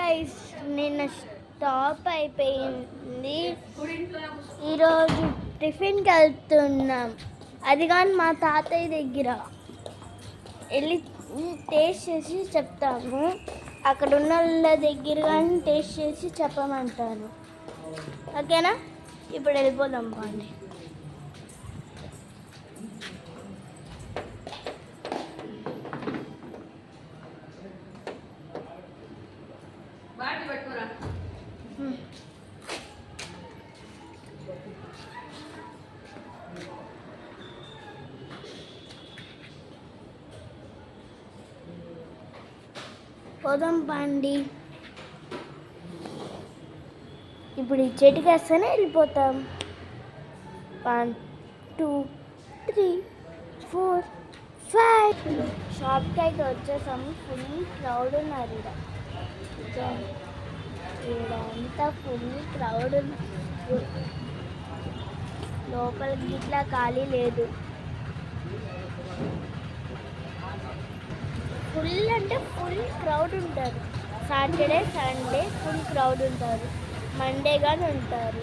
Guys నిన్న stop అయిపోయింది. ఈరోజు టిఫిన్కి వెళ్తున్నాం. అది కానీ మా తాతయ్య దగ్గర వెళ్ళి టేస్ట్ చేసి చెప్తాము. అక్కడ ఉన్న వాళ్ళ దగ్గర కానీ టేస్ట్ చేసి చెప్పమంటాను. ఓకేనా? ఇప్పుడు వెళ్ళిపోదాం బాండి. పోదాం పండి. ఇప్పుడు ఈ చెట్టుకి వేస్తేనే వెళ్ళిపోతాం. 1 2 3 4 5 షాప్కి అయితే వచ్చేసాము. ఫుల్ క్రౌడ్ ఉన్నారు ఇదంతా ఫుల్ క్రౌడ్. లోపలికి ఇట్లా ఖాళీ లేదు. ఫుల్ అంటే ఫుల్ క్రౌడ్ ఉంటారు. సాటర్డే సండే ఫుల్ క్రౌడ్ ఉంటారు. మండే కానీ ఉంటారు.